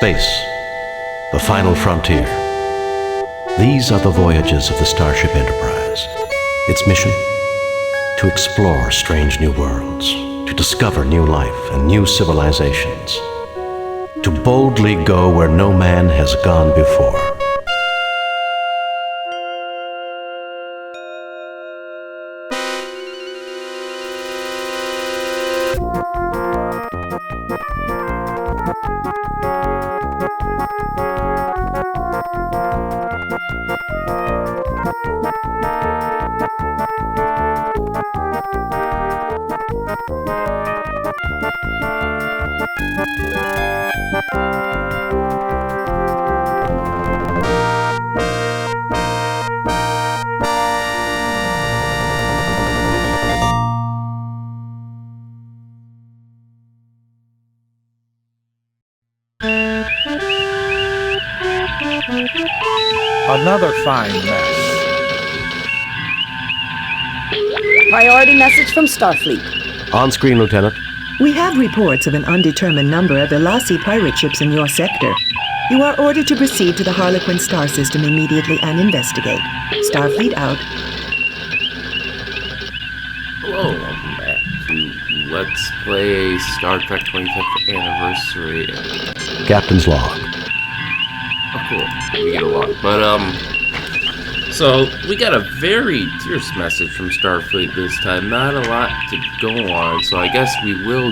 Space, the final frontier. These are the voyages of the Starship Enterprise. Its mission? To explore strange new worlds, to discover new life and new civilizations, to boldly go where no man has gone before. Another fine mess. Priority message from Starfleet. On screen, Lieutenant. We have reports of an undetermined number of Elasi pirate ships in your sector. You are ordered to proceed to the Harlequin star system immediately and investigate. Starfleet out. Hello, welcome back to Let's Play Star Trek 25th Anniversary. Captain's log. Oh, cool. We get a lot. But, so, we got a very terse message from Starfleet this time. Not a lot to go on, so I guess we will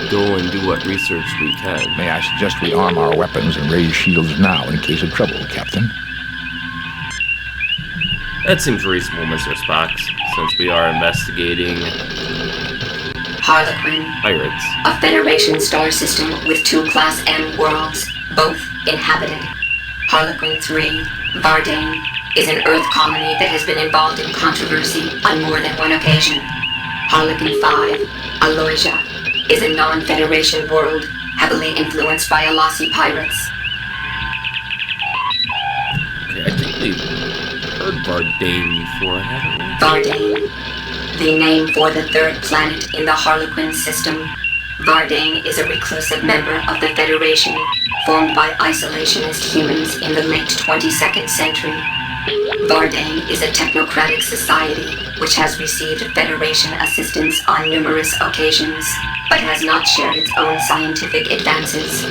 go and do what research we can. May I suggest we arm our weapons and raise shields now in case of trouble, Captain? That seems reasonable, Mr. Spock, since we are investigating Harlequin, pirates. a Federation star system with 2 Class M worlds, both inhabited. Harlequin 3, Vardane, is an Earth colony that has been involved in controversy on more than one occasion. Harlequin 5, Aloysia, is a non-Federation world heavily influenced by Elasi pirates. Okay, I think we've heard Vardane before, haven't we? Vardane, the name for the 3rd planet in the Harlequin system. Vardane is a reclusive member of the Federation, formed by isolationist humans in the late 22nd century. Vardane is a technocratic society which has received Federation assistance on numerous occasions, but has not shared its own scientific advances.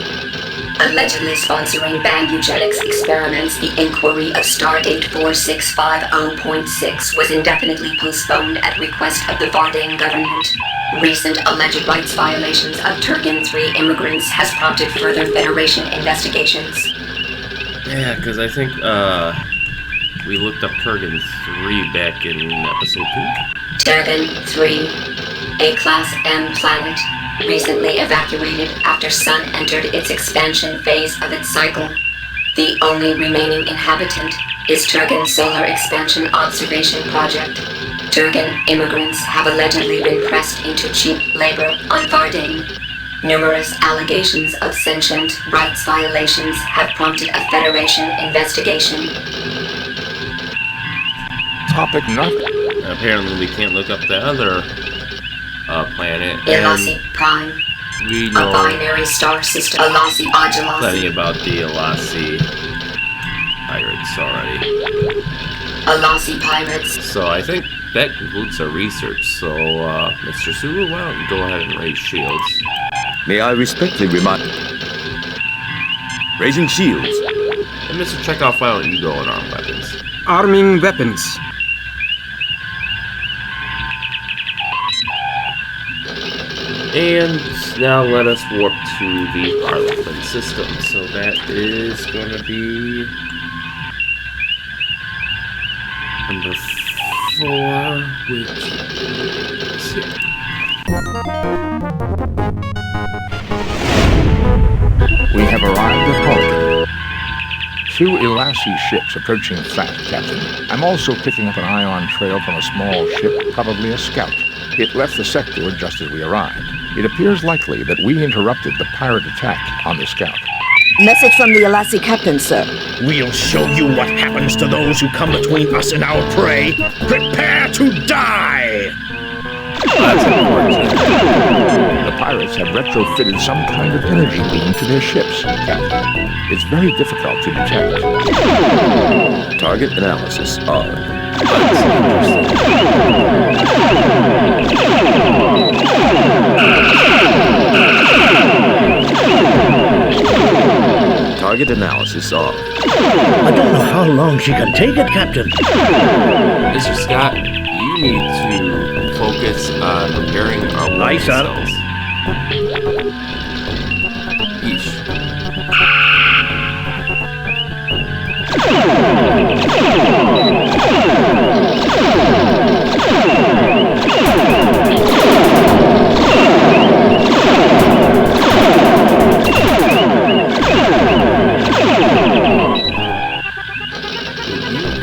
Allegedly sponsoring banned eugenics experiments, the inquiry of Stardate 4650.6 was indefinitely postponed at request of the Vardane government. Recent alleged rights violations of Turgan 3 immigrants has prompted further Federation investigations. Yeah, because I think, we looked up Turgan 3 back in episode 2. Turgan 3, a Class M planet, recently evacuated after Sun entered its expansion phase of its cycle. The only remaining inhabitant is Turgan's Solar Expansion Observation Project. Turgan immigrants have allegedly been pressed into cheap labor on Vardane. Numerous allegations of sentient rights violations have prompted a Federation investigation. Topic not. Apparently we can't look up the other planet. Elasi Prime, We a know binary star system. Elasi plenty Ajalasi. about the Elasi pirates already. Elasi pirates. So I think that concludes our research. So, Mr. Sulu, why don't you go ahead and raise shields? May I respectfully remind... Raising shields. And Mr. Chekhov, why don't you go and arm weapons? Arming weapons. And now let us warp to the Harlequin system. So that is going to be number 4, which is here. We have arrived at Harlequin. 2 Elasi ships approaching fast, Captain. I'm also picking up an ion trail from a small ship, probably a scout. It left the sector just as we arrived. It appears likely that we interrupted the pirate attack on the scout. Message from the Elasi captain, sir. We'll show you what happens to those who come between us and our prey. Prepare to die! That's unfortunate. The pirates pilots have retrofitted some kind of energy beam to their ships, Captain. It's very difficult to detect. Target analysis on. Target analysis on. I don't know how long she can take it, Captain. Mr. Scott, you need to focus on repairing our weapon cells. Each.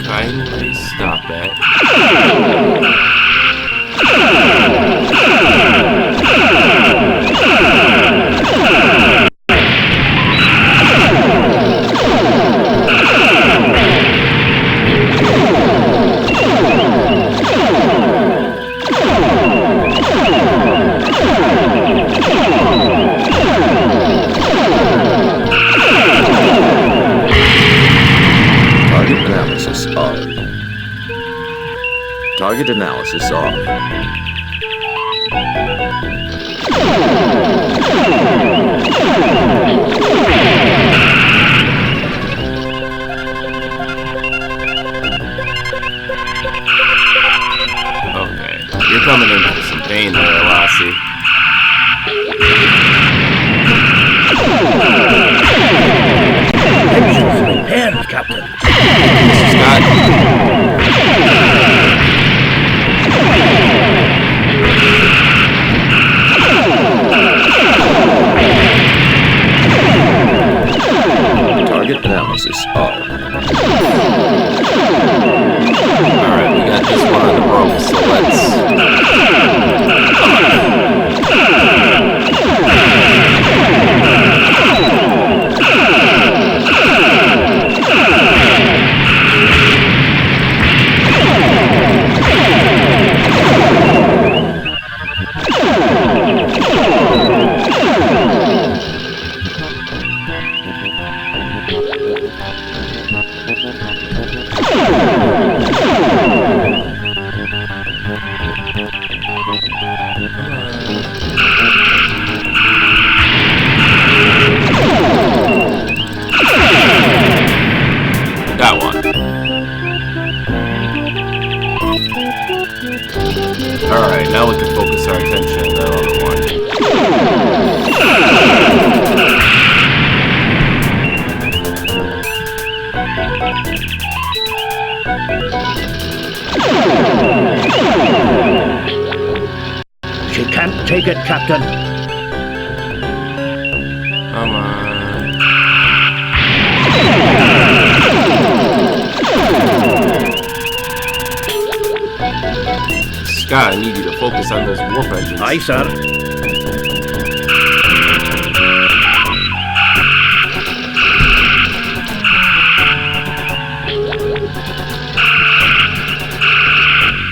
Kindly stop that. Target analysis off. Okay. You're coming in for some pain there, Lassie. Engines repaired, Captain. Scott. Target analysis off. Alright, we got this one on the ropes, so let's... That one. Alright, now we can focus our attention on that other one. She can't take it, Captain. Come on. Scott, I need you to focus on those warp engines. Aye, sir.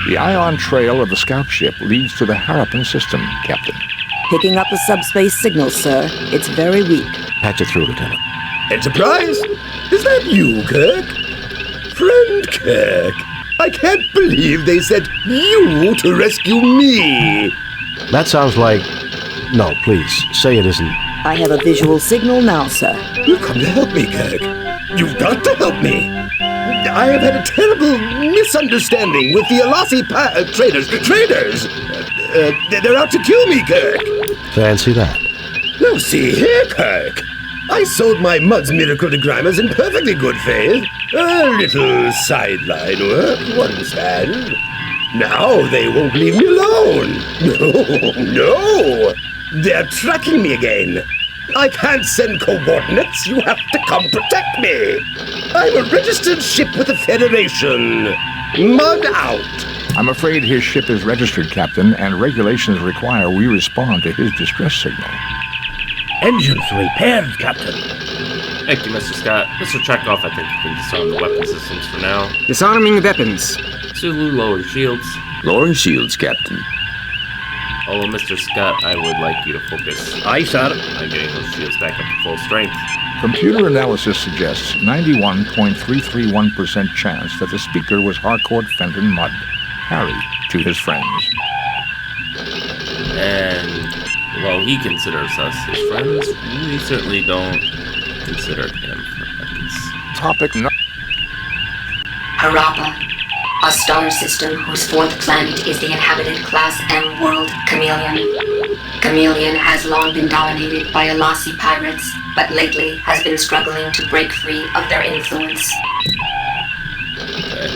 The ion trail of the scout ship leads to the Harappan system, Captain. Picking up the subspace signal, sir. It's very weak. Patch it through, Lieutenant. Enterprise? Is that you, Kirk? Friend Kirk, I can't believe they sent you to rescue me. That sounds like... No, please, say it isn't. I have a visual signal now, sir. You've come to help me, Kirk. You've got to help me. I have had a terrible misunderstanding with the Alassi traders. Traders! They're out to kill me, Kirk. Fancy that. Now see here, Kirk. I sold my Mud's miracle digrammers in perfectly good faith. A little sideline work, you understand? Now they won't leave me alone. No. They're tracking me again. I can't send coordinates. You have to come protect me. I'm a registered ship with the Federation. Mud out. I'm afraid his ship is registered, Captain, and regulations require we respond to his distress signal. Engines repaired, Captain. Thank you, Mr. Scott. Mr. Chekhov, I think you can disarm the weapon systems for now. Disarming weapons. Sulu, lower shields. Lowering shields, Captain. Although, Mr. Scott, I would like you to focus Aye, sir. on getting those shields back up to full strength. Computer analysis suggests 91.331% chance that the speaker was Harcourt Fenton Mudd, Harry, to his friends. And while he considers us his friends, we certainly don't consider him friends. Topic no. Harappa, a star system whose fourth planet is the inhabited Class M world Chameleon. Chameleon has long been dominated by Alasi pirates, but lately has been struggling to break free of their influence. Okay.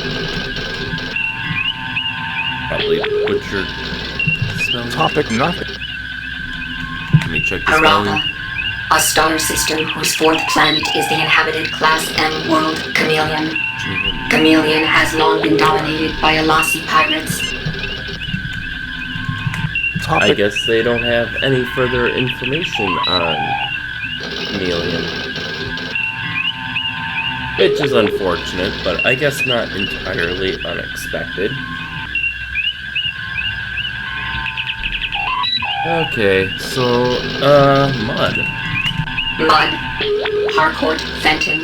Probably butchered spelling. Topic not. Let me check the spelling. Harappa, a star system whose fourth planet is the inhabited Class M world Chameleon. Chameleon has long been dominated by Alasi pirates. I guess they don't have any further information on Chameleon. Which is unfortunate, but I guess not entirely unexpected. Okay, so, Mudd. Mudd, Harcourt Fenton.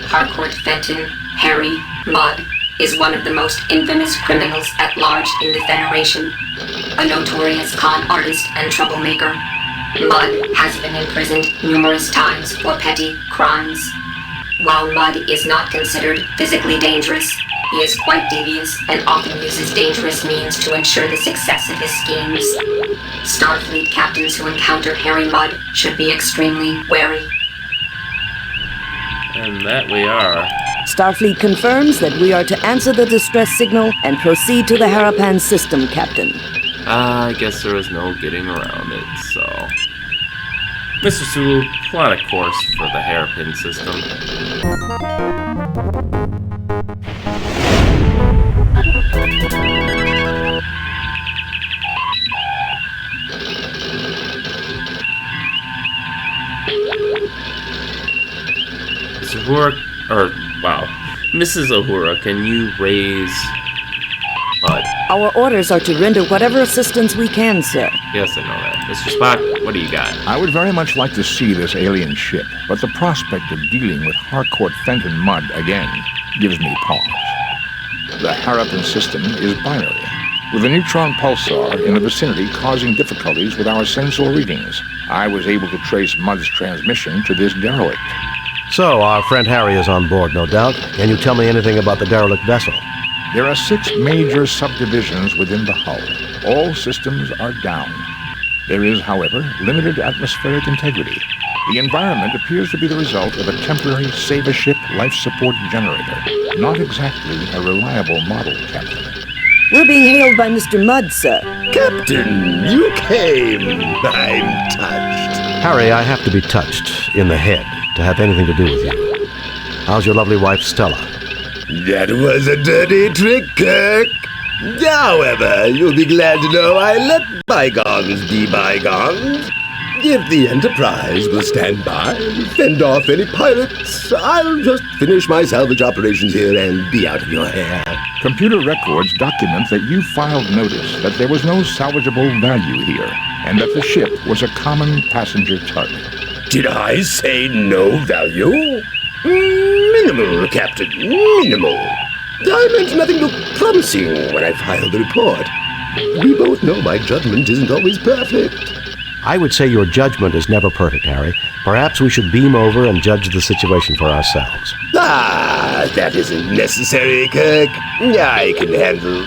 Harcourt Fenton, Harry Mudd, is one of the most infamous criminals at large in the Federation. A notorious con artist and troublemaker, Mudd has been imprisoned numerous times for petty crimes. While Mudd is not considered physically dangerous, he is quite devious and often uses dangerous means to ensure the success of his schemes. Starfleet captains who encounter Harry Mudd should be extremely wary. And that we are. Starfleet confirms that we are to answer the distress signal and proceed to the Harapan system, Captain. I guess there was no getting around it, so... Mr. Sulu, plot a course for the hairpin system. Mr. Uhura, Mrs. Uhura, can you raise Mudd? Our orders are to render whatever assistance we can, sir. Yes, I know that. Mr. Spock, what do you got? I would very much like to see this alien ship, but the prospect of dealing with Harcourt Fenton Mudd again gives me pause. The Harapan system is binary, with a neutron pulsar in the vicinity causing difficulties with our sensor readings. I was able to trace Mudd's transmission to this derelict. So, our friend Harry is on board, no doubt. Can you tell me anything about the derelict vessel? There are 6 major subdivisions within the hull. All systems are down. There is, however, limited atmospheric integrity. The environment appears to be the result of a temporary Save-A-Ship life support generator. Not exactly a reliable model, Captain. We're being hailed by Mr. Mudd, sir. Captain, you came. I'm touched. Harry, I have to be touched in the head to have anything to do with you. How's your lovely wife, Stella? That was a dirty trick, Kirk. However, you'll be glad to know I let bygones be bygones. If the Enterprise will stand by and fend off any pirates, I'll just finish my salvage operations here and be out of your hair. Computer records document that you filed notice that there was no salvageable value here, and that the ship was a common passenger tug. Did I say no value? Minimal, Captain, minimal. I meant nothing too promising when I filed the report. We both know my judgment isn't always perfect. I would say your judgment is never perfect, Harry. Perhaps we should beam over and judge the situation for ourselves. Ah, that isn't necessary, Kirk. I can handle...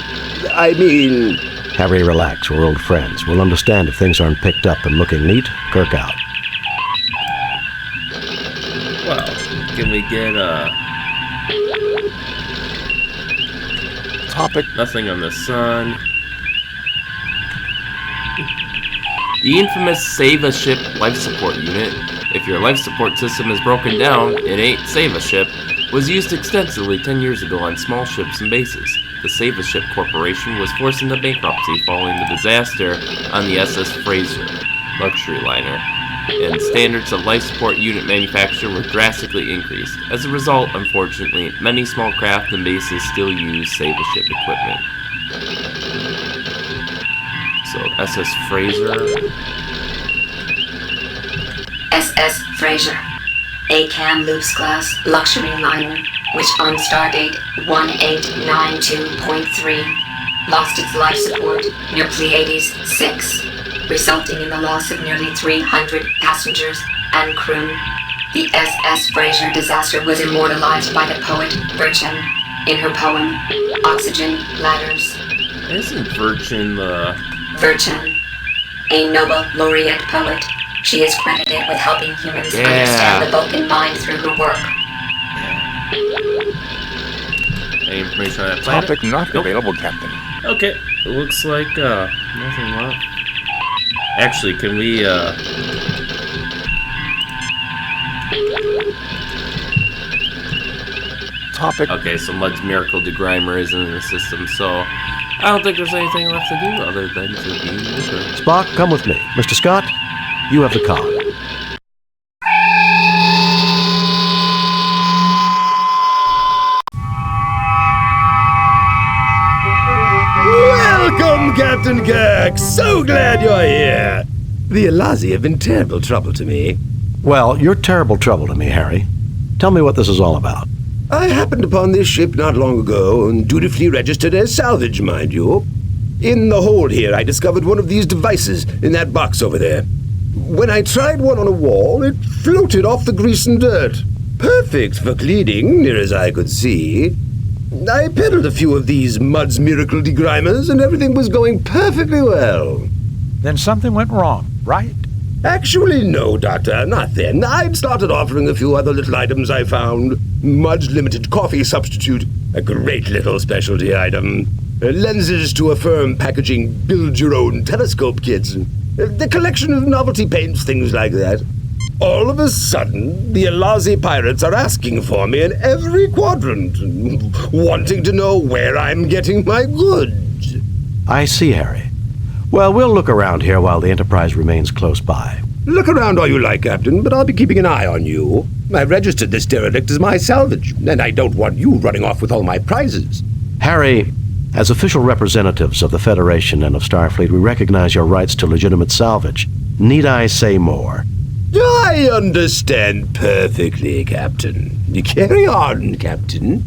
Harry, relax. We're old friends. We'll understand if things aren't picked up and looking neat. Kirk out. Well, can we get, Topic. Nothing on the sun. The infamous Save-A-Ship life support unit, if your life support system is broken down, it ain't Save-A-Ship, was used extensively 10 years ago on small ships and bases. The Save-A-Ship Corporation was forced into bankruptcy following the disaster on the SS Fraser, luxury liner, and standards of life support unit manufacture were drastically increased. As a result, unfortunately, many small craft and bases still use Save-A-Ship equipment. So SS Fraser. SS Fraser, ACAM Loops class luxury liner, which on stardate 1892.3 lost its life support near Pleiades 6, resulting in the loss of nearly 300 passengers and crew. The SS Fraser disaster was immortalized by the poet Virgin in her poem Oxygen Ladders. Isn't Virgin the... Virgin, a Nobel laureate poet. She is credited with helping humans understand the Vulcan mind through her work. Any information on that planet? Topic not available, Captain. Okay, it looks like nothing left. Actually, can we Topic. Okay, so Mud's Miracle Degrimer isn't in the system, so I don't think there's anything left to do other than to be with her. Spock, come with me. Mr. Scott, you have the con. Welcome, Captain Kirk. So glad you're here. The Elazi have been terrible trouble to me. Well, you're terrible trouble to me, Harry. Tell me what this is all about. I happened upon this ship not long ago and dutifully registered as salvage, mind you. In the hold here, I discovered one of these devices in that box over there. When I tried one on a wall, it floated off the grease and dirt. Perfect for cleaning, near as I could see. I peddled a few of these Mud's Miracle Degrimers, and everything was going perfectly well. Then something went wrong, right? Actually, no, Doctor, not then. I'd started offering a few other little items I found. Mud's Limited Coffee Substitute, a great little specialty item. Lenses to affirm packaging build-your-own telescope kits. The collection of novelty paints, things like that. All of a sudden, the Elazi pirates are asking for me in every quadrant, wanting to know where I'm getting my goods. I see, Harry. Well, we'll look around here while the Enterprise remains close by. Look around all you like, Captain, but I'll be keeping an eye on you. I've registered this derelict as my salvage, and I don't want you running off with all my prizes. Harry, as official representatives of the Federation and of Starfleet, we recognize your rights to legitimate salvage. Need I say more? I understand perfectly, Captain. You carry on, Captain.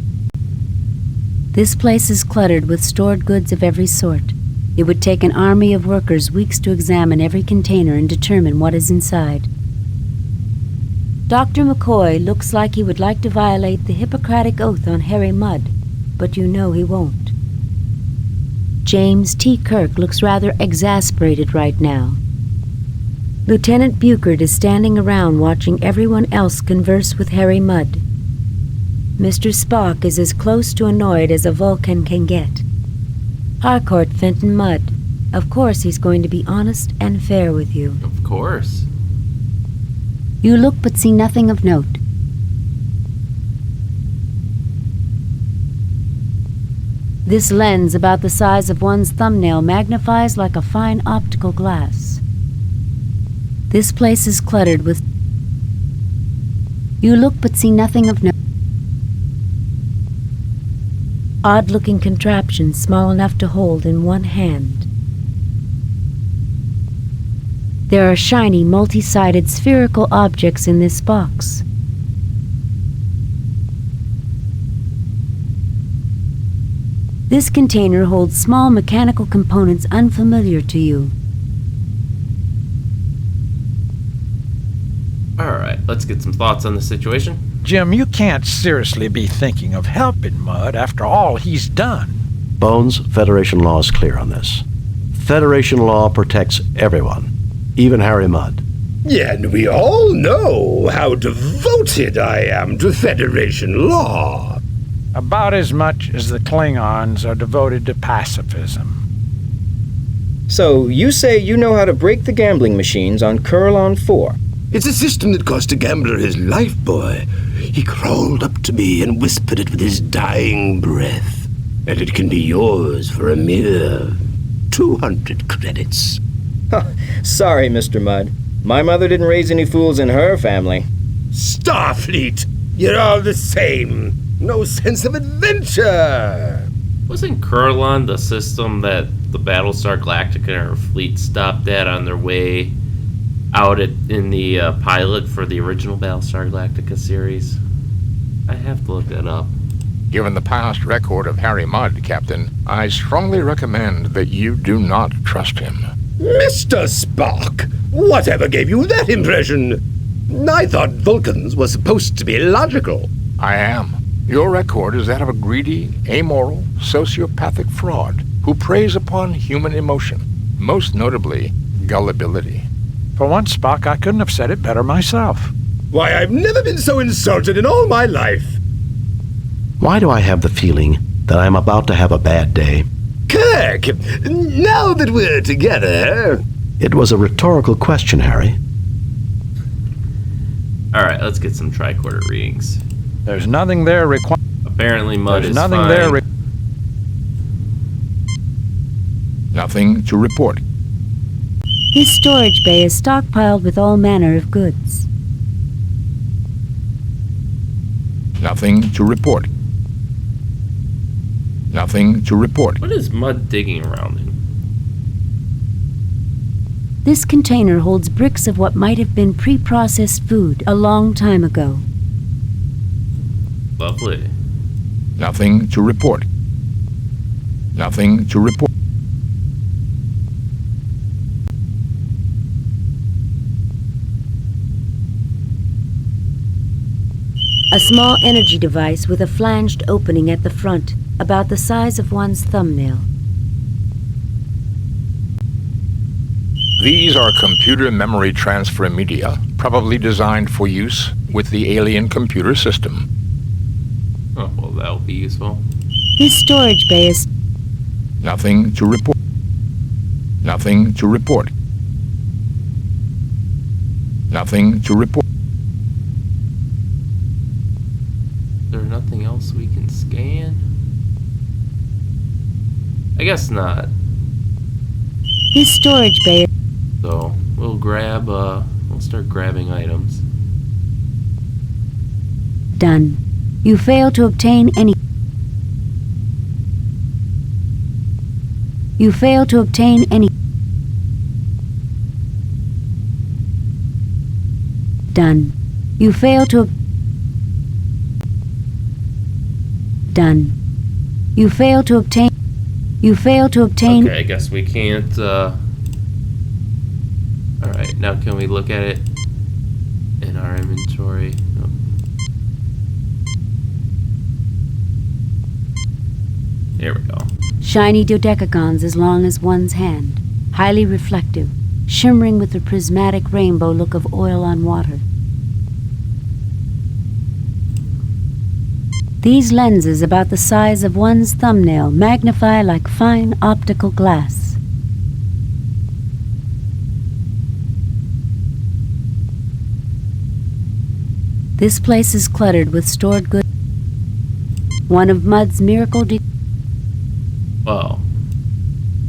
This place is cluttered with stored goods of every sort. It would take an army of workers weeks to examine every container and determine what is inside. Dr. McCoy looks like he would like to violate the Hippocratic Oath on Harry Mudd, but you know he won't. James T. Kirk looks rather exasperated right now. Lieutenant Buchard is standing around watching everyone else converse with Harry Mudd. Mr. Spock is as close to annoyed as a Vulcan can get. Harcourt Fenton Mudd. Of course he's going to be honest and fair with you. Of course. You look but see nothing of note. This lens, about the size of one's thumbnail, magnifies like a fine optical glass. This place is cluttered with... You look but see nothing of note. Odd-looking contraptions small enough to hold in one hand. There are shiny, multi-sided spherical objects in this box. This container holds small mechanical components unfamiliar to you. Alright, let's get some thoughts on the situation. Jim, you can't seriously be thinking of helping Mudd after all he's done. Bones, Federation law is clear on this. Federation law protects everyone, even Harry Mudd. Yeah, and we all know how devoted I am to Federation law. About as much as the Klingons are devoted to pacifism. So, you say you know how to break the gambling machines on Kurlon 4? It's a system that cost a gambler his life, boy. He crawled up to me and whispered it with his dying breath. And it can be yours for a mere 200 credits. Sorry, Mr. Mudd. My mother didn't raise any fools in her family. Starfleet! You're all the same. No sense of adventure. Wasn't Kurlan the system that the Battlestar Galactica and her fleet stopped at on their way out in the pilot for the original Battlestar Galactica series? I have to look that up. Given the past record of Harry Mudd, Captain, I strongly recommend that you do not trust him. Mr. Spock, whatever gave you that impression? I thought Vulcans were supposed to be logical. I am. Your record is that of a greedy, amoral, sociopathic fraud who preys upon human emotion, most notably gullibility. For once, Spock, I couldn't have said it better myself. Why, I've never been so insulted in all my life. Why do I have the feeling that I'm about to have a bad day? Kirk, now that we're together... It was a rhetorical question, Harry. Alright, let's get some tricorder readings. There's nothing there required. Apparently Mudd is nothing fine. there. Nothing to report. His storage bay is stockpiled with all manner of goods. Nothing to report. Nothing to report. What is Mudd digging around in? This container holds bricks of what might have been pre-processed food a long time ago. Lovely. Nothing to report. Nothing to report. A small energy device with a flanged opening at the front, about the size of one's thumbnail. These are computer memory transfer media, probably designed for use with the alien computer system. Oh, well, that'll be useful. His storage bay is... Nothing to report. Nothing to report. Nothing to report. Is there nothing else we can scan? I guess not. His storage bay... So, we'll start grabbing items. Done. You fail to obtain any... You fail to obtain any... Done. You fail to... Done. You fail to obtain... You fail to obtain... Okay, I guess we can't, Alright, now can we look at it in our inventory? Nope. There we go. Shiny dodecagons as long as one's hand, highly reflective, shimmering with the prismatic rainbow look of oil on water. These lenses, about the size of one's thumbnail, magnify like fine optical glass. This place is cluttered with stored goods. One of Mudd's miracle Whoa.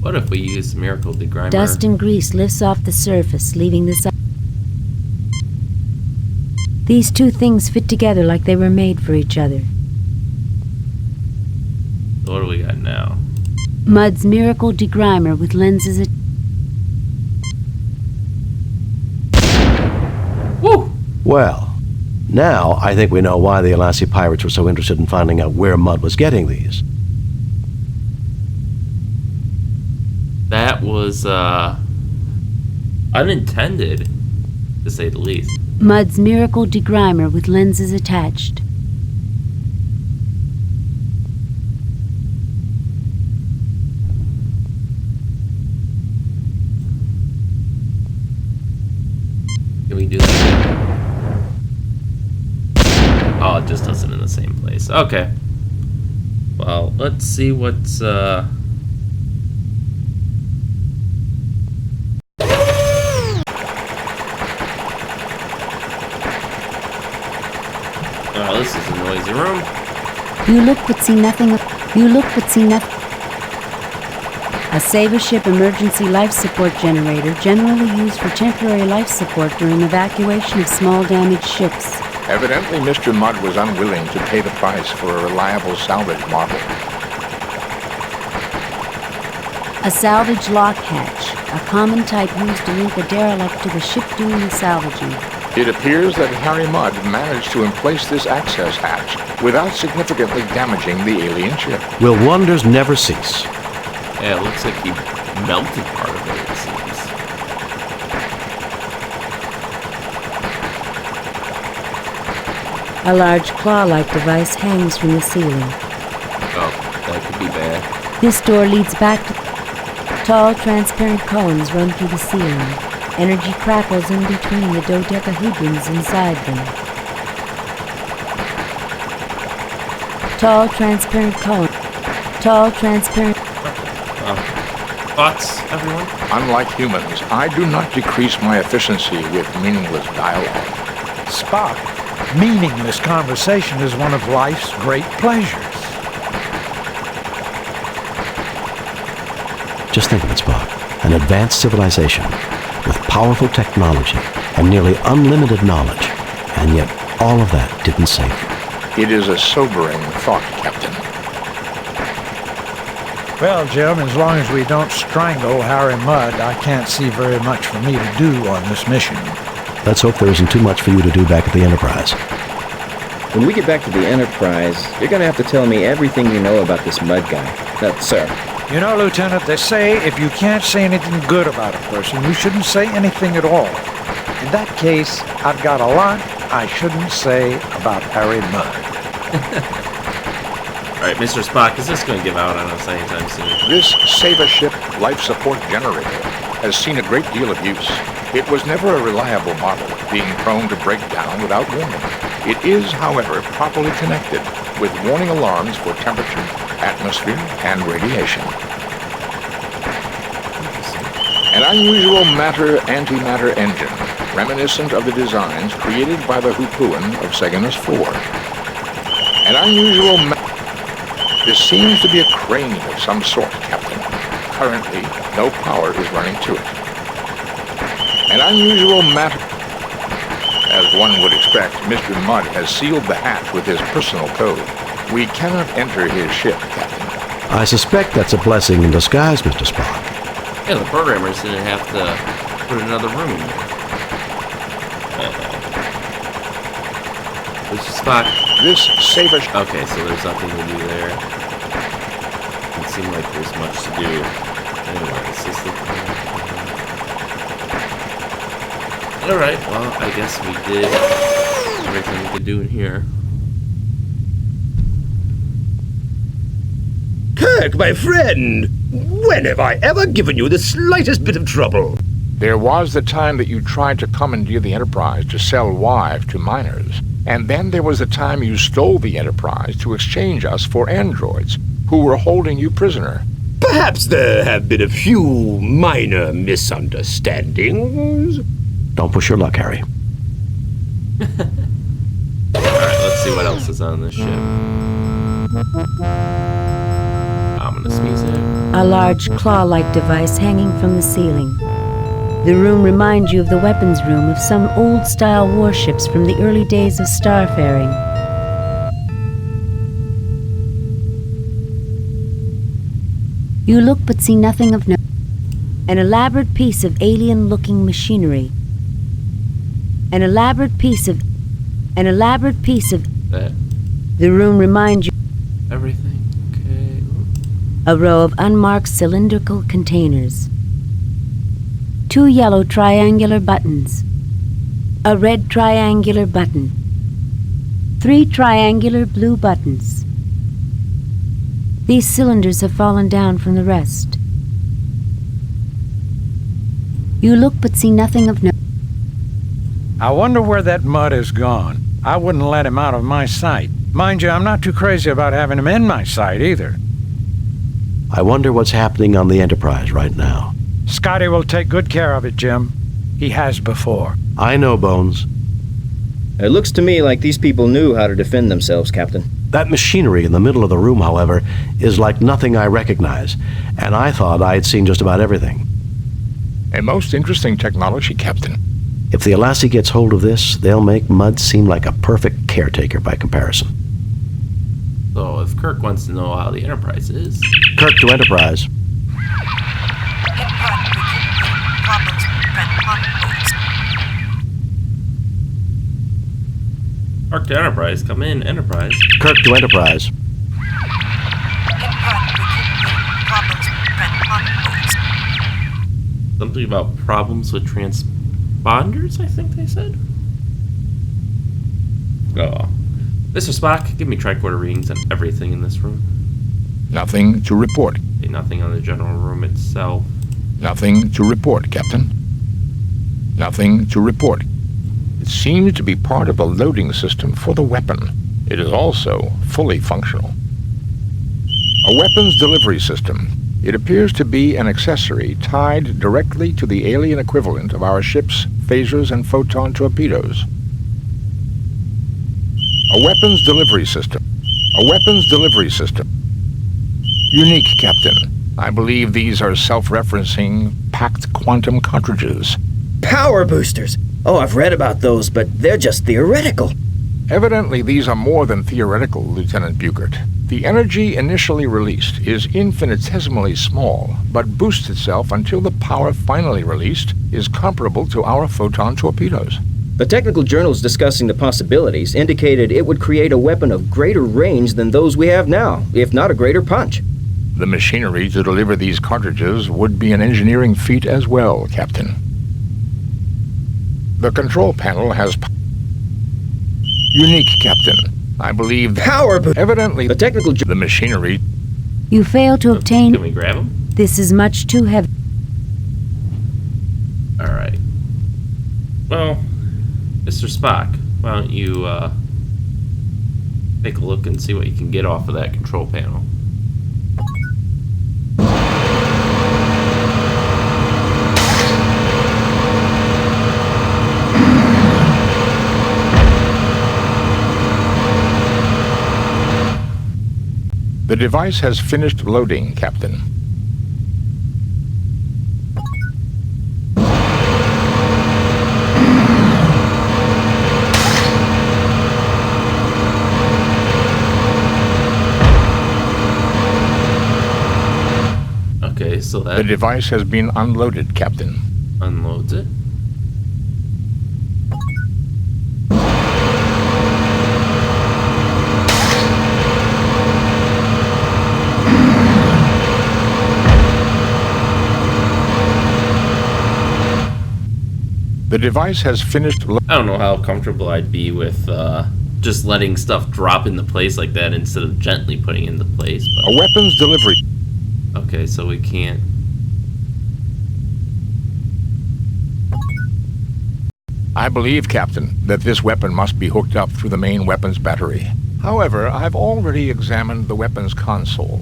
What if we use miracle degrimer? dust and grease lifts off the surface, leaving this up. These two things fit together like they were made for each other. So what do we got now? Mudd's miracle degrimer with lenses Woo! Well, now I think we know why the Alassi pirates were so interested in finding out where Mudd was getting these. That was, unintended, to say the least. Mudd's miracle degrimer with lenses attached. Can we do that? Oh, it just does it in the same place. Okay. Well, let's see what's, Oh, this is a noisy room. You look but see nothing. You look but see nothing. A Saber ship emergency life support generator, generally used for temporary life support during evacuation of small damaged ships. Evidently, Mr. Mudd was unwilling to pay the price for a reliable salvage model. A salvage lock hatch, a common type used to link a derelict to the ship doing the salvaging. It appears that Harry Mudd managed to emplace this access hatch without significantly damaging the alien ship. Will wonders never cease? Yeah, it looks like he melted part of it seems. A large claw-like device hangs from the ceiling. Oh, that could be bad. This door leads back to tall, transparent columns run through the ceiling. Energy crackles in between the dodecahedrons inside them. Tall, transparent columns. Tall, transparent... Thoughts, everyone? Unlike humans, I do not decrease my efficiency with meaningless dialogue. Spock, meaningless conversation is one of life's great pleasures. Just think of it, Spock. An advanced civilization with powerful technology and nearly unlimited knowledge, and yet all of that didn't save them. It is a sobering thought, Captain. Well, Jim, as long as we don't strangle Harry Mudd, I can't see very much for me to do on this mission. Let's hope there isn't too much for you to do back at the Enterprise. When we get back to the Enterprise, you're gonna have to tell me everything you know about this Mudd guy. No, sir. You know, Lieutenant, they say if you can't say anything good about a person, you shouldn't say anything at all. In that case, I've got a lot I shouldn't say about Harry Mudd. Alright, Mr. Spock, is this going to give out on us anytime soon? This Save-A-Ship life support generator has seen a great deal of use. It was never a reliable model, being prone to break down without warning. It is, however, properly connected with warning alarms for temperature, atmosphere, and radiation. An unusual matter-antimatter engine, reminiscent of the designs created by the Hoopoon of Segamus 4. An unusual This seems to be a crane of some sort, Captain. Currently, no power is running to it. An unusual matter... As one would expect, Mr. Mudd has sealed the hatch with his personal code. We cannot enter his ship, Captain. I suspect that's a blessing in disguise, Mr. Spock. Yeah, the programmers didn't have to put another room in there. Mr. Spock. This Save-A... Okay, so there's nothing to do there. Doesn't seem like there's much to do. Anyway, it's just the... Alright, well, I guess we did everything we could do in here. Kirk, my friend! When have I ever given you the slightest bit of trouble? There was the time that you tried to commandeer the Enterprise to sell Wive to miners. And then there was the time you stole the Enterprise to exchange us for androids, who were holding you prisoner. Perhaps there have been a few minor misunderstandings. Don't push your luck, Harry. Alright, let's see what else is on this ship. Ominous music. A large claw-like device hanging from the ceiling. The room reminds you of the weapons room of some old-style warships from the early days of starfaring. You look but see nothing of note. An elaborate piece of alien-looking machinery. An elaborate piece of... That. The room reminds you... Everything, okay. A row of unmarked cylindrical containers. 2 yellow triangular buttons. A red triangular button. 3 triangular blue buttons. These cylinders have fallen down from the rest. You look but see nothing of note. I wonder where that Mudd has gone. I wouldn't let him out of my sight. Mind you, I'm not too crazy about having him in my sight either. I wonder what's happening on the Enterprise right now. Scotty will take good care of it, Jim. He has before. I know, Bones. It looks to me like these people knew how to defend themselves, Captain. That machinery in the middle of the room, however, is like nothing I recognize, and I thought I had seen just about everything. A most interesting technology, Captain. If the Alassi gets hold of this, they'll make Mudd seem like a perfect caretaker by comparison. So if Kirk wants to know how the Enterprise is... Kirk to Enterprise. Park to Enterprise. Come in, Enterprise. Kirk to Enterprise. Something about problems with transponders, I think they said. Oh. Mr. Spock, give me tricorder readings on everything in this room. Nothing to report. Okay, nothing on the general room itself. Nothing to report, Captain. Nothing to report. It seems to be part of the loading system for the weapon. It is also fully functional. A weapons delivery system. It appears to be an accessory tied directly to the alien equivalent of our ship's phasers and photon torpedoes. A weapons delivery system. A weapons delivery system. Unique, Captain. I believe these are self-referencing packed quantum cartridges. Power boosters! Oh, I've read about those, but they're just theoretical. Evidently, these are more than theoretical, Lieutenant Bugert. The energy initially released is infinitesimally small, but boosts itself until the power finally released is comparable to our photon torpedoes. The technical journals discussing the possibilities indicated it would create a weapon of greater range than those we have now, if not a greater punch. The machinery to deliver these cartridges would be an engineering feat as well, Captain. The control panel has... Unique, Captain. I believe... Evidently, the technical... The machinery... You failed to obtain... Can we grab him? This is much too heavy. Alright. Well, Mr. Spock, why don't you, take a look and see what you can get off of that control panel. The device has finished loading, Captain. Okay, so that... The device has been unloaded, Captain. Unloads it. The device has finished... I don't know how comfortable I'd be with just letting stuff drop into place like that instead of gently putting into place. But... A weapons delivery. Okay, so we can't... I believe, Captain, that this weapon must be hooked up through the main weapons battery. However, I've already examined the weapons console,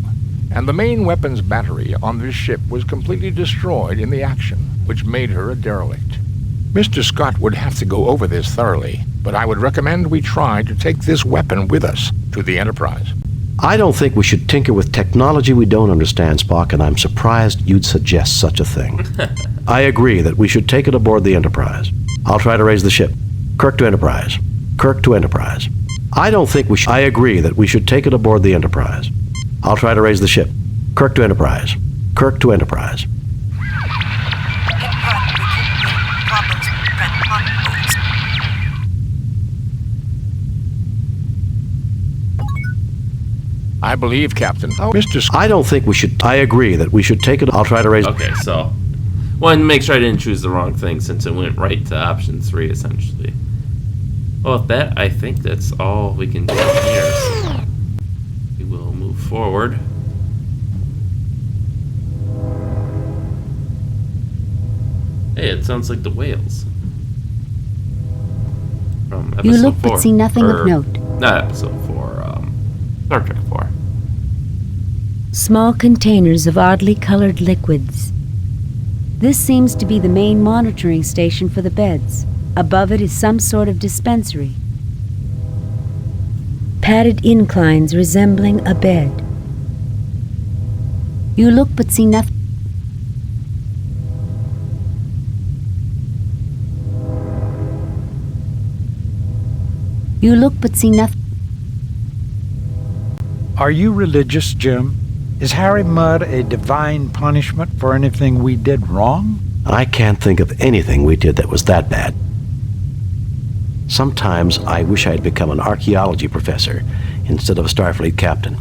and the main weapons battery on this ship was completely destroyed in the action, which made her a derelict. Mr. Scott would have to go over this thoroughly, but I would recommend we try to take this weapon with us to the Enterprise. I don't think we should tinker with technology we don't understand, Spock, and I'm surprised you'd suggest such a thing. I agree that we should take it aboard the Enterprise. I'll try to raise the ship. Kirk to Enterprise. Kirk to Enterprise. I don't think we should... I agree that we should take it aboard the Enterprise. I'll try to raise the ship. Kirk to Enterprise. Kirk to Enterprise. I believe, Captain. Oh, Mr. I don't think we should... I agree that we should take it... I'll try to raise... Okay, so... Wanted to make sure I didn't choose the wrong thing since it went right to option 3, essentially. Well, with that, I think that's all we can do here. So we will move forward. Hey, it sounds like the whales. From episode You look 4. but see nothing of note. Not episode 4, Star Trek 4. Small containers of oddly colored liquids. This seems to be the main monitoring station for the beds. Above it is some sort of dispensary. Padded inclines resembling a bed. You look but see nothing. You look but see nothing. Are you religious, Jim? Is Harry Mudd a divine punishment for anything we did wrong? I can't think of anything we did that was that bad. Sometimes I wish I had become an archaeology professor instead of a Starfleet captain.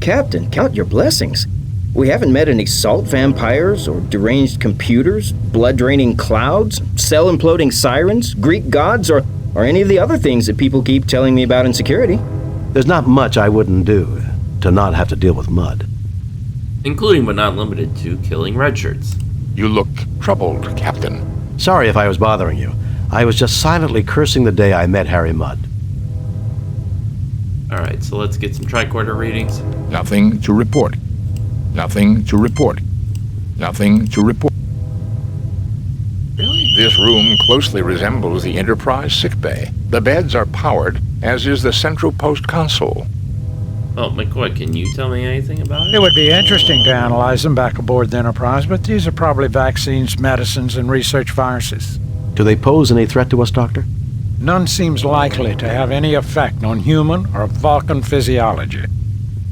Captain, count your blessings. We haven't met any salt vampires or deranged computers, blood-draining clouds, cell-imploding sirens, Greek gods, or any of the other things that people keep telling me about in security. There's not much I wouldn't do to not have to deal with mud. Including but not limited to killing redshirts. You look troubled, Captain. Sorry if I was bothering you. I was just silently cursing the day I met Harry Mudd. Alright, so let's get some tricorder readings. Nothing to report. Nothing to report. Nothing to report. Really? This room closely resembles the Enterprise sickbay. The beds are powered, as is the central post console. Oh, McCoy, can you tell me anything about it? It would be interesting to analyze them back aboard the Enterprise, but these are probably vaccines, medicines, and research viruses. Do they pose any threat to us, Doctor? None seems likely to have any effect on human or Vulcan physiology.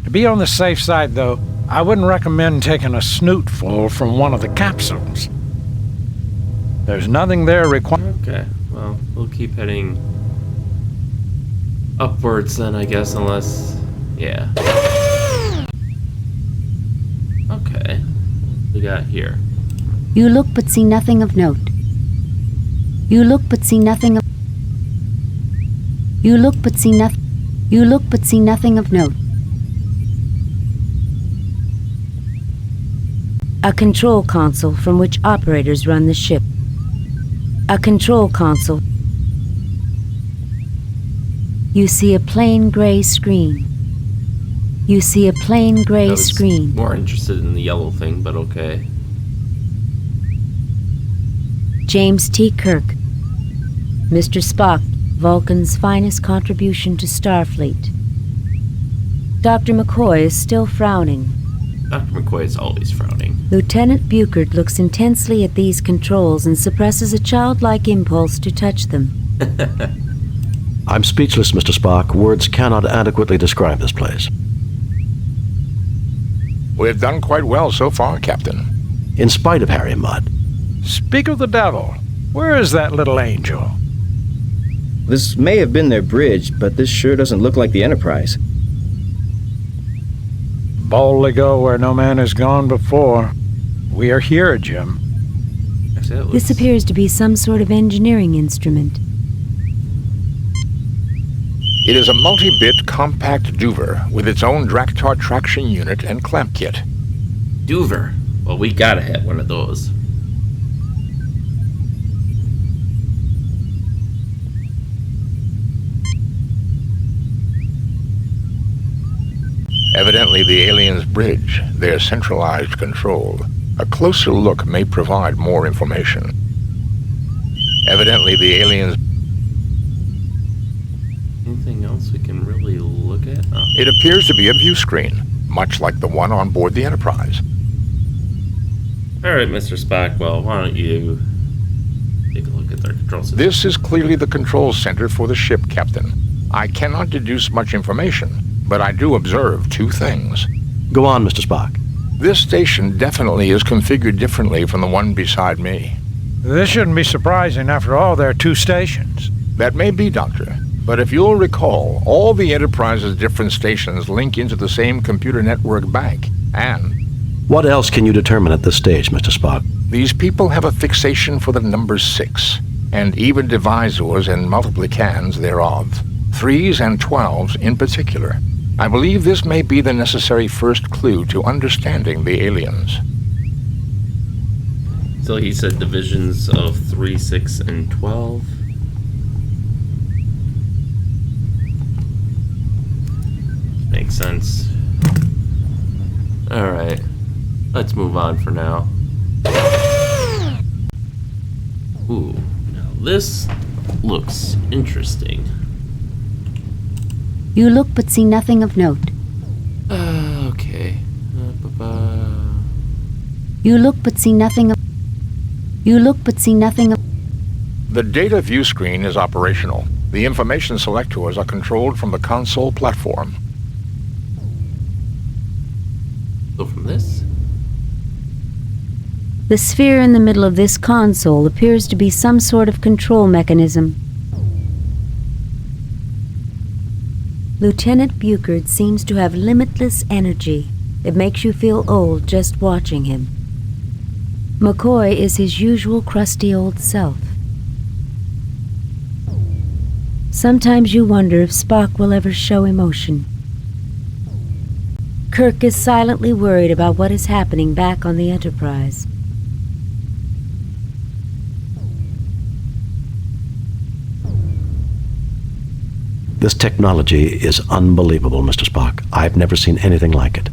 To be on the safe side, though, I wouldn't recommend taking a snootful from one of the capsules. There's nothing there required. Okay, well, we'll keep heading upwards then, I guess, unless... yeah. Okay. What we got here? You look but see nothing of note. You look but see nothing of... You look but see nothing... You look but see nothing of note. A control console from which operators run the ship. A control console. You see a plain gray screen. You see a plain gray screen. More interested in the yellow thing, but okay. James T. Kirk. Mr. Spock, Vulcan's finest contribution to Starfleet. Dr. McCoy is still frowning. Dr. McCoy is always frowning. Lieutenant Buchert looks intensely at these controls and suppresses a childlike impulse to touch them. I'm speechless, Mr. Spock. Words cannot adequately describe this place. We've done quite well so far, Captain. In spite of Harry Mudd. Speak of the devil. Where is that little angel? This may have been their bridge, but this sure doesn't look like the Enterprise. Boldly go where no man has gone before. We are here, Jim. This appears to be some sort of engineering instrument. It is a multi-bit compact Duver with its own Draktar traction unit and clamp kit. Duver. Well, we gotta have one of those. Evidently the aliens' bridge, their centralized control. A closer look may provide more information. Evidently the aliens... Anything else we can really look at? Oh. It appears to be a view screen, much like the one on board the Enterprise. Alright, Mr. Spock, well, why don't you take a look at their control system? This is clearly the control center for the ship, Captain. I cannot deduce much information, but I do observe two things. Go on, Mr. Spock. This station definitely is configured differently from the one beside me. This shouldn't be surprising. After all, there are two stations. That may be, Doctor. But if you'll recall, all the Enterprise's different stations link into the same computer network bank, and... What else can you determine at this stage, Mr. Spock? These people have a fixation for the number 6, and even divisors and multiplicans thereof. 3s and 12s in particular. I believe this may be the necessary first clue to understanding the aliens. So he said divisions of 3, 6, and 12. Makes sense. Alright. Let's move on for now. Ooh. Now this looks interesting. You look but see nothing of note. Okay. You look but see nothing of... You look but see nothing of... The data view screen is operational. The information selectors are controlled from the console platform. So from this? The sphere in the middle of this console appears to be some sort of control mechanism. Lieutenant Buchard seems to have limitless energy. It makes you feel old just watching him. McCoy is his usual crusty old self. Sometimes you wonder if Spock will ever show emotion. Kirk is silently worried about what is happening back on the Enterprise. This technology is unbelievable, Mr. Spock. I've never seen anything like it.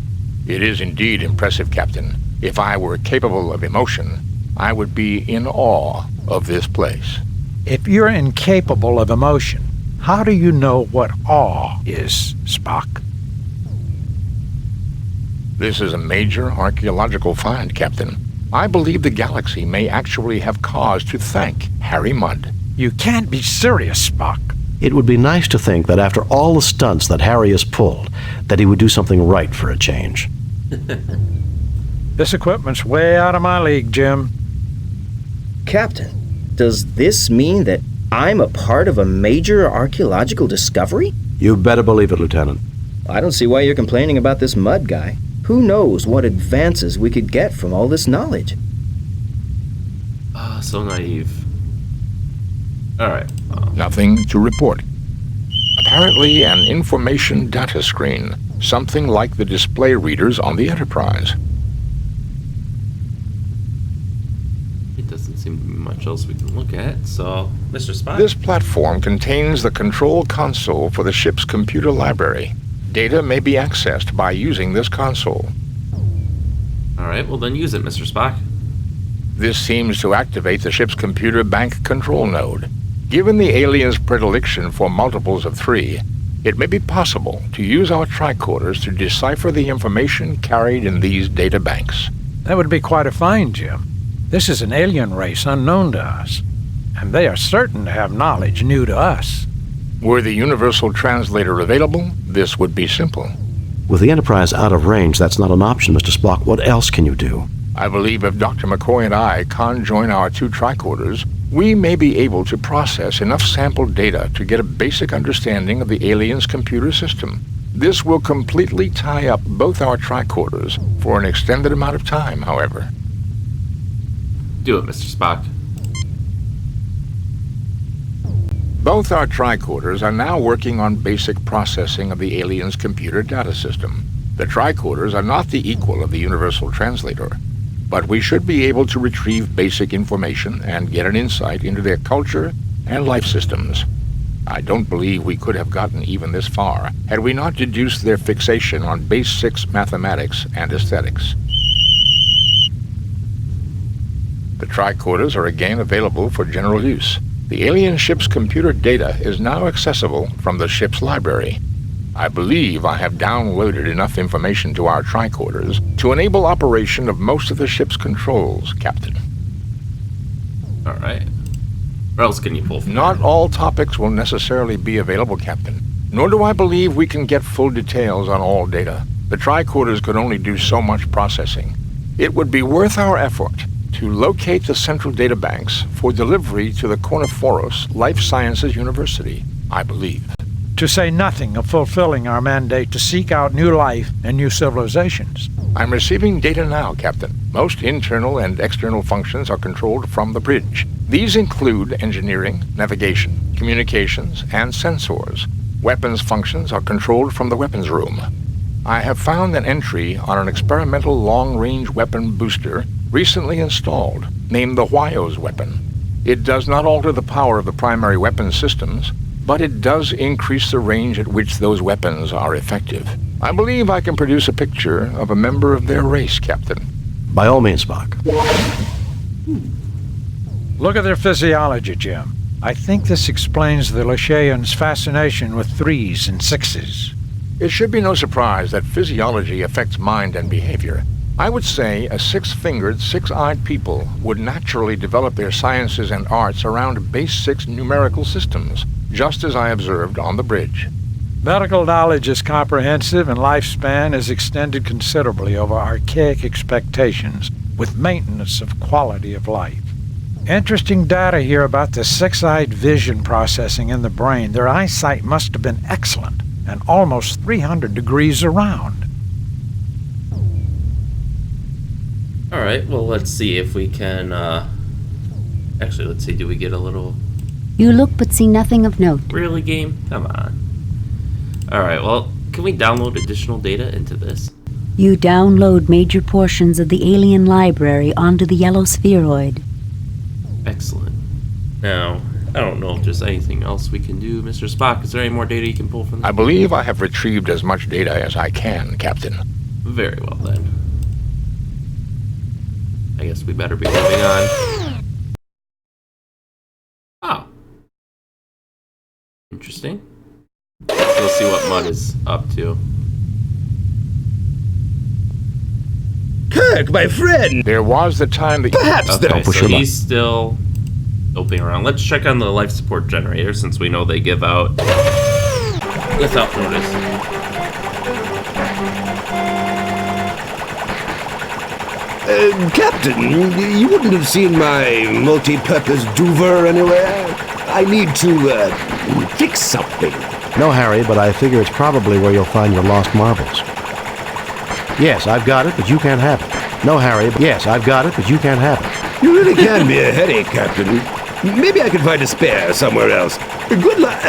It is indeed impressive, Captain. If I were capable of emotion, I would be in awe of this place. If you're incapable of emotion, how do you know what awe is, Spock? This is a major archaeological find, Captain. I believe the galaxy may actually have cause to thank Harry Mudd. You can't be serious, Spock. It would be nice to think that after all the stunts that Harry has pulled, that he would do something right for a change. This equipment's way out of my league, Jim. Captain, does this mean that I'm a part of a major archaeological discovery? You better believe it, Lieutenant. I don't see why you're complaining about this Mudd guy. Who knows what advances we could get from all this knowledge? Ah, so naive. Alright. Nothing to report. Apparently an information data screen, something like the display readers on the Enterprise. It doesn't seem to be much else we can look at, so... Mr. Spock? This platform contains the control console for the ship's computer library. Data may be accessed by using this console. Alright, well then use it, Mr. Spock. This seems to activate the ship's computer bank control node. Given the alien's predilection for multiples of 3, it may be possible to use our tricorders to decipher the information carried in these data banks. That would be quite a find, Jim. This is an alien race unknown to us, and they are certain to have knowledge new to us. Were the universal translator available, this would be simple. With the Enterprise out of range, that's not an option, Mr. Spock. What else can you do? I believe if Dr. McCoy and I conjoin our 2 tricorders, we may be able to process enough sample data to get a basic understanding of the alien's computer system. This will completely tie up both our tricorders for an extended amount of time, however. Do it, Mr. Spock. Both our tricorders are now working on basic processing of the alien's computer data system. The tricorders are not the equal of the universal translator, but we should be able to retrieve basic information and get an insight into their culture and life systems. I don't believe we could have gotten even this far had we not deduced their fixation on base 6 mathematics and aesthetics. The tricorders are again available for general use. The alien ship's computer data is now accessible from the ship's library. I believe I have downloaded enough information to our tricorders to enable operation of most of the ship's controls, Captain. Alright. What else can you pull from Not there? all topics will necessarily be available, Captain. Nor do I believe we can get full details on all data. The tricorders could only do so much processing. It would be worth our effort to locate the central data banks for delivery to the Korniforos Life Sciences University, I believe. To say nothing of fulfilling our mandate to seek out new life and new civilizations. I'm receiving data now, Captain. Most internal and external functions are controlled from the bridge. These include engineering, navigation, communications, and sensors. Weapons functions are controlled from the weapons room. I have found an entry on an experimental long-range weapon booster recently installed, named the Huayos weapon. It does not alter the power of the primary weapon systems, but it does increase the range at which those weapons are effective. I believe I can produce a picture of a member of their race, Captain. By all means, Spock. Look at their physiology, Jim. I think this explains the Lashaeans' fascination with 3s and 6s. It should be no surprise that physiology affects mind and behavior. I would say a 6-fingered, 6-eyed people would naturally develop their sciences and arts around base 6 numerical systems, just as I observed on the bridge. Medical knowledge is comprehensive and lifespan is extended considerably over archaic expectations with maintenance of quality of life. Interesting data here about the 6-eyed vision processing in the brain. Their eyesight must have been excellent. and almost 300 degrees around. Alright, well, let's see if we can, actually, let's see, do we get a little... You look but see nothing of note. Really, game? Come on. Alright, well, can we download additional data into this? You download major portions of the alien library onto the yellow spheroid. Excellent. Now, I don't know if there's anything else we can do. Mr. Spock, is there any more data you can pull from this? I believe I have retrieved as much data as I can, Captain. Very well, then. I guess we better be moving on. Oh. Interesting. Let's see what Mudd is up to. Kirk, my friend! There was the time that... Perhaps Okay, the... so he's still doping around. Let's check on the life support generator, since we know they give out without notice. Captain, you wouldn't have seen my multi-purpose duver anywhere? I need to, fix something. No, Harry, but I figure it's probably where you'll find your lost marbles. Yes, I've got it, but you can't have it. No, Harry, but yes, I've got it, but you can't have it. You really can be a headache, Captain. Maybe I can find a spare somewhere else. Goodbye.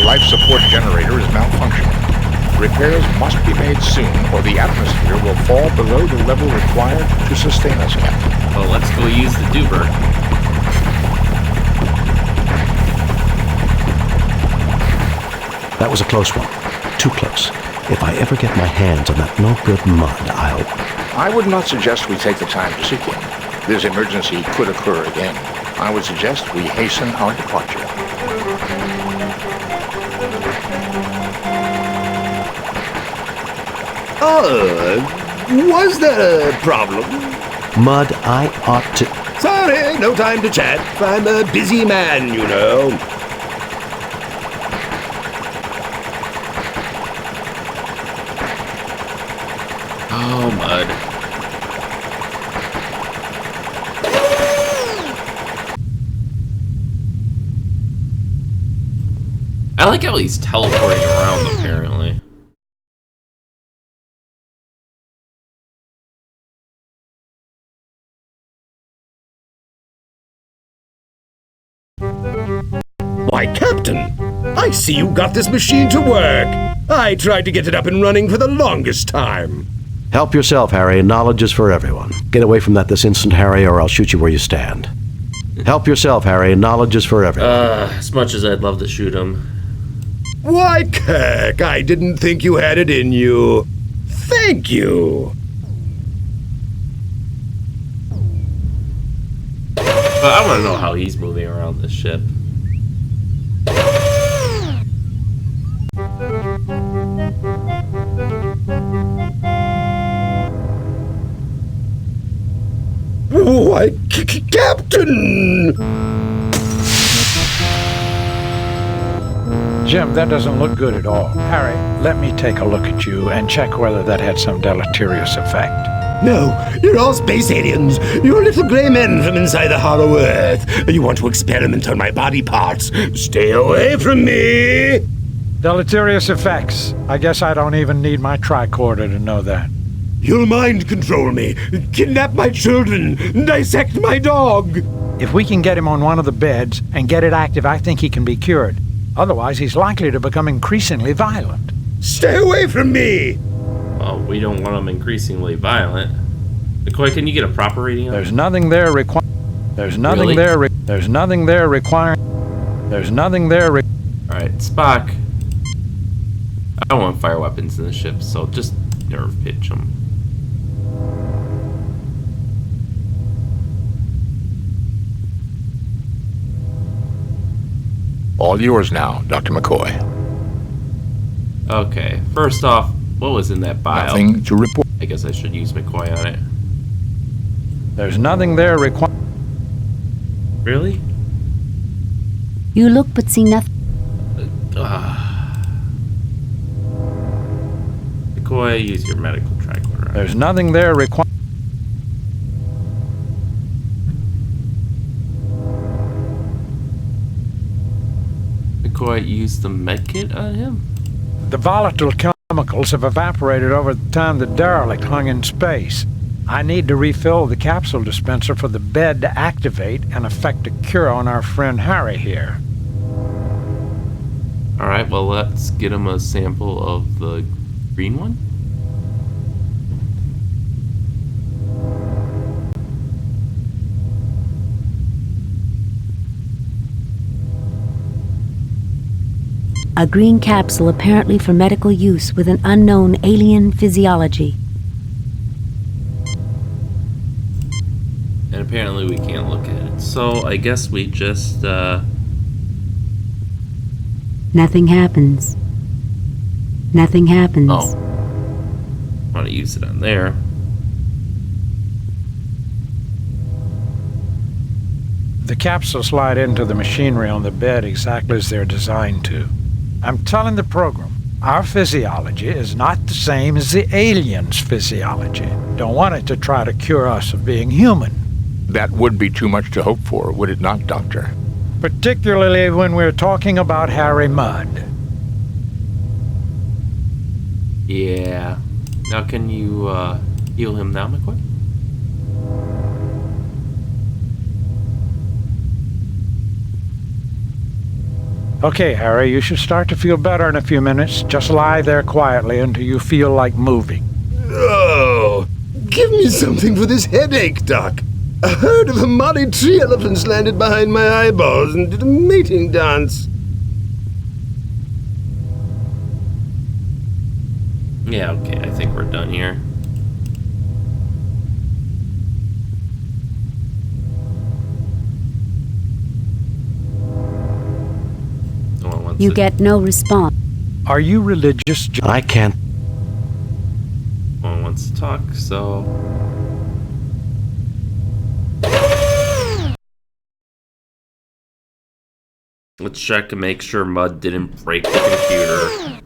Life support generator is malfunctioning. Repairs must be made soon, or the atmosphere will fall below the level required to sustain us, Captain. Well, let's go use the duver. That was a close one. Too close. If I ever get my hands on that no-good Mudd, I would not suggest we take the time to seek him. This emergency could occur again. I would suggest we hasten our departure. Was there a problem? Mudd, I ought to... Sorry, no time to chat. I'm a busy man, you know. Oh, Mudd. I like how he's teleporting around, apparently. Why, Captain, I see you got this machine to work. I tried to get it up and running for the longest time. Help yourself, Harry. Knowledge is for everyone. Get away from that this instant, Harry, or I'll shoot you where you stand. Help yourself, Harry. Knowledge is for everyone. As much as I'd love to shoot him. Why, Kirk, I didn't think you had it in you. Thank you. But I want to know how he's moving around this ship. Why, Captain! Jim, that doesn't look good at all. Harry, let me take a look at you and check whether that had some deleterious effect. No, you're all space aliens. You're little gray men from inside the hollow earth. You want to experiment on my body parts. Stay away from me! Deleterious effects. I guess I don't even need my tricorder to know that. You'll mind control me, kidnap my children, dissect my dog. If we can get him on one of the beds and get it active, I think he can be cured. Otherwise, he's likely to become increasingly violent. Stay away from me! Well, we don't want him increasingly violent. McCoy, can you get a proper reading on There's nothing there requiring... There's nothing Really? there... There's nothing there requiring... There's nothing there... Alright, Spock. I don't want fire weapons in the ship, so just nerve pitch them. All yours now, Dr. McCoy. Okay, first off, what was in that vial? Nothing to report. I guess I should use McCoy on it. There's nothing there requiring... Really? You look but see nothing. McCoy, use your medical tricorder. There's nothing there required. McCoy, use the medkit on him? The volatile chemicals have evaporated over the time the derelict hung in space. I need to refill the capsule dispenser for the bed to activate and effect a cure on our friend Harry here. Alright, well, let's get him a sample of the green one. A green capsule apparently for medical use with an unknown alien physiology. And apparently we can't look at it. So I guess we just, Nothing happens. Nothing happens. Oh. Want to use it on there. The capsules slide into the machinery on the bed exactly as they're designed to. I'm telling the program, our physiology is not the same as the aliens' physiology. Don't want it to try to cure us of being human. That would be too much to hope for, would it not, Doctor? Particularly when we're talking about Harry Mudd. Yeah. Now can you, heal him now, McCoy? Okay, Harry, you should start to feel better in a few minutes. Just lie there quietly until you feel like moving. Oh, give me something for this headache, Doc. A herd of Amari tree elephants landed behind my eyeballs and did a mating dance. Yeah, okay, I think we're done here. You get no response. Are you religious? I can't. No one wants to talk, so... Let's check and make sure Mudd didn't break the computer.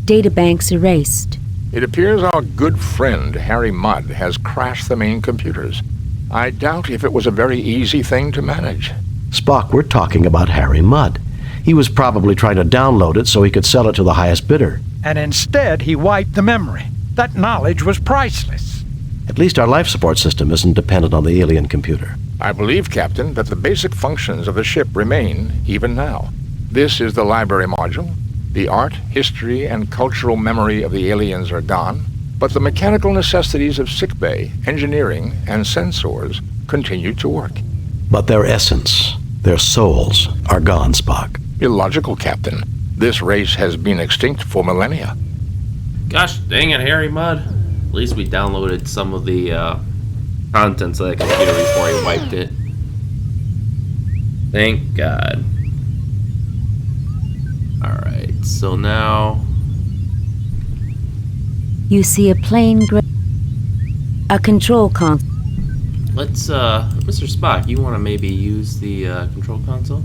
Databanks erased. It appears our good friend, Harry Mudd, has crashed the main computers. I doubt if it was a very easy thing to manage. Spock, we're talking about Harry Mudd. He was probably trying to download it so he could sell it to the highest bidder. And instead, he wiped the memory. That knowledge was priceless. At least our life support system isn't dependent on the alien computer. I believe, Captain, that the basic functions of the ship remain even now. This is the library module. The art, history, and cultural memory of the aliens are gone, but the mechanical necessities of sickbay, engineering, and sensors continue to work. But their essence, their souls, are gone, Spock. Illogical, Captain. This race has been extinct for millennia. Gosh dang it, Harry Mudd. At least we downloaded some of the contents of that computer before he wiped it. Thank God. Alright, so now... You see a plain gray... A control console. Let's, Mr. Spock, you want to maybe use the control console?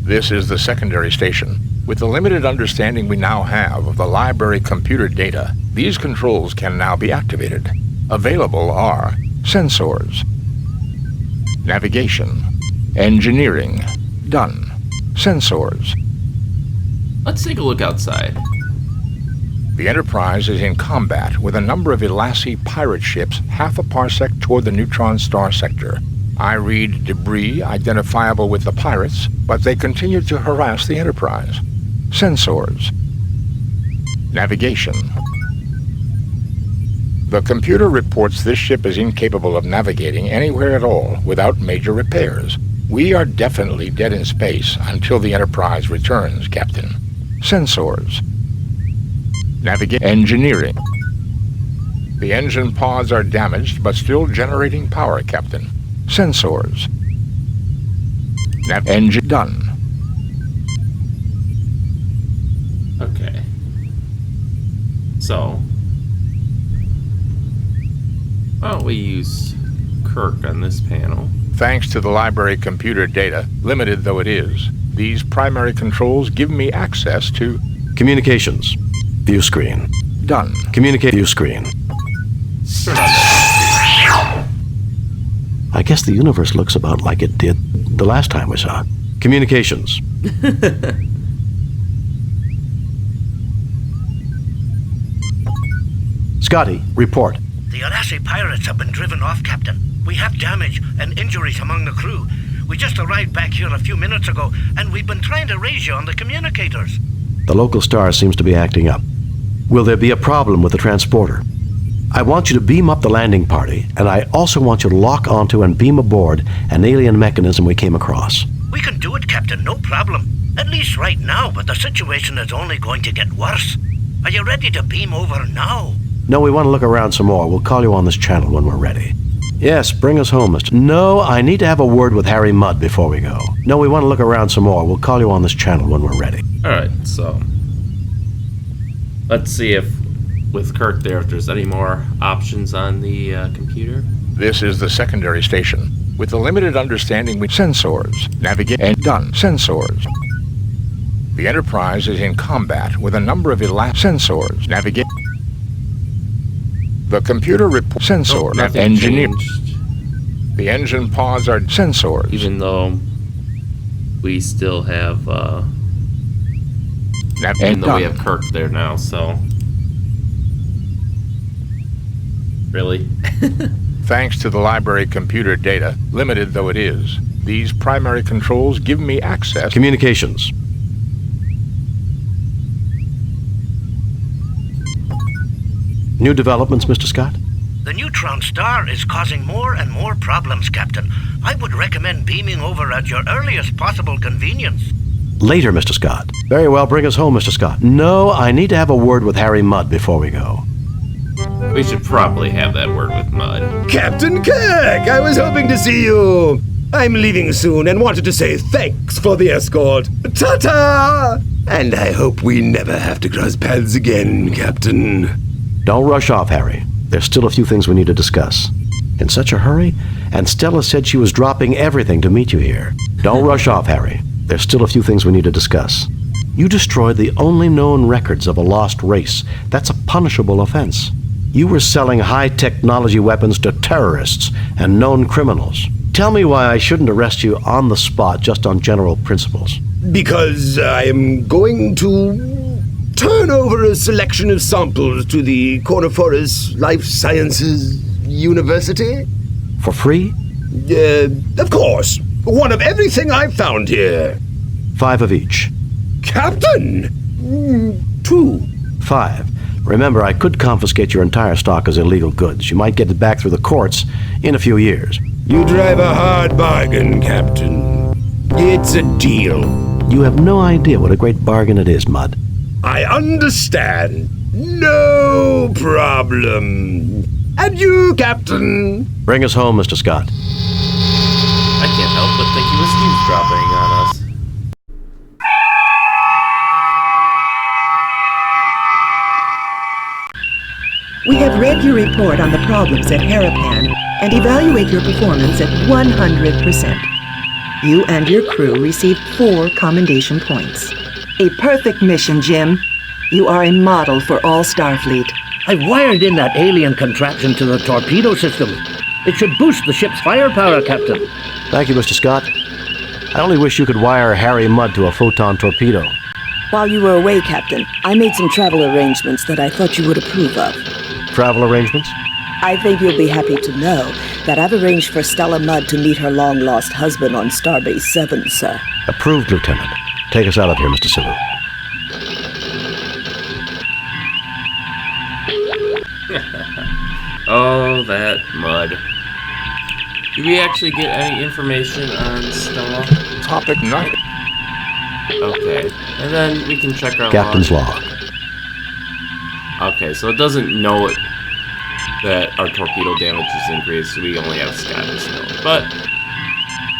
This is the secondary station. With the limited understanding we now have of the library computer data, these controls can now be activated. Available are sensors, navigation, engineering, done, sensors. Let's take a look outside. The Enterprise is in combat with a number of Ilassi pirate ships half a parsec toward the neutron star sector. I read debris identifiable with the pirates, but they continue to harass the Enterprise. Sensors. Navigation. The computer reports this ship is incapable of navigating anywhere at all without major repairs. We are definitely dead in space until the Enterprise returns, Captain. Sensors. Engineering. The engine pods are damaged but still generating power, Captain. Sensors. Engine done. Okay. So, why don't we use Kirk on this panel? Thanks to the library computer data, limited though it is, these primary controls give me access to... Communications. View screen. Done. Communicate view screen. I guess the universe looks about like it did the last time we saw it. Communications. Scotty, report. The Alassi pirates have been driven off, Captain. We have damage and injuries among the crew. We just arrived back here a few minutes ago, and we've been trying to raise you on the communicators. The local star seems to be acting up. Will there be a problem with the transporter? I want you to beam up the landing party, and I also want you to lock onto and beam aboard an alien mechanism we came across. We can do it, Captain, no problem. At least right now, but the situation is only going to get worse. Are you ready to beam over now? No, we want to look around some more. We'll call you on this channel when we're ready. Yes, bring us home, Mr. No, I need to have a word with Harry Mudd before we go. No, we want to look around some more. We'll call you on this channel when we're ready. Alright, so... let's see if, with Kirk there, if there's any more options on the computer. This is the secondary station. With the limited understanding with sensors, navigate and done. Sensors. The Enterprise is in combat with a number of sensors. Navigate. The computer report sensor engineer. The engine pods are sensors. Even though we still have even though we have Kirk there now, so really. Thanks to the library computer data, limited though it is, these primary controls give me access. Communications. New developments, Mr. Scott? The neutron star is causing more and more problems, Captain. I would recommend beaming over at your earliest possible convenience. Later, Mr. Scott. Very well, bring us home, Mr. Scott. No, I need to have a word with Harry Mudd before we go. We should probably have that word with Mudd. Captain Kirk, I was hoping to see you. I'm leaving soon and wanted to say thanks for the escort. Ta-ta! And I hope we never have to cross paths again, Captain. Don't rush off, Harry. There's still a few things we need to discuss. In such a hurry? And Stella said she was dropping everything to meet you here. Don't rush off, Harry. There's still a few things we need to discuss. You destroyed the only known records of a lost race. That's a punishable offense. You were selling high-technology weapons to terrorists and known criminals. Tell me why I shouldn't arrest you on the spot just on general principles. Because I am going to turn over a selection of samples to the Corniforous Life Sciences University. For free? Of course. One of everything I've found here. 5 of each. Captain! 2. 5. Remember, I could confiscate your entire stock as illegal goods. You might get it back through the courts in a few years. You drive a hard bargain, Captain. It's a deal. You have no idea what a great bargain it is, Mudd. I understand. No problem. And you, Captain? Bring us home, Mr. Scott. I can't help but think he was eavesdropping on us. We have read your report on the problems at Harapan and evaluate your performance at 100%. You and your crew received 4 commendation points. A perfect mission, Jim. You are a model for all Starfleet. I wired in that alien contraption to the torpedo system. It should boost the ship's firepower, Captain. Thank you, Mr. Scott. I only wish you could wire Harry Mudd to a photon torpedo. While you were away, Captain, I made some travel arrangements that I thought you would approve of. Travel arrangements? I think you'll be happy to know that I've arranged for Stella Mudd to meet her long-lost husband on Starbase 7, sir. Approved, Lieutenant. Take us out of here, Mr. Sulu. Oh, that Mudd. Did we actually get any information on Stella? Topic 9. Okay, and then we can check our Captain's log. Okay, so it doesn't know it that our torpedo damage is increased. We only have Scotty's note, but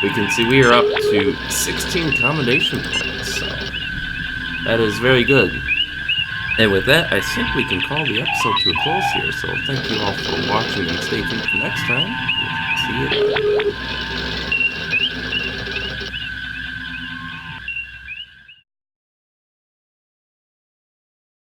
we can see we are up to 16 commendation points, so that is very good. And with that, I think we can call the episode to a close here, so thank you all for watching and stay tuned for next time. See you later.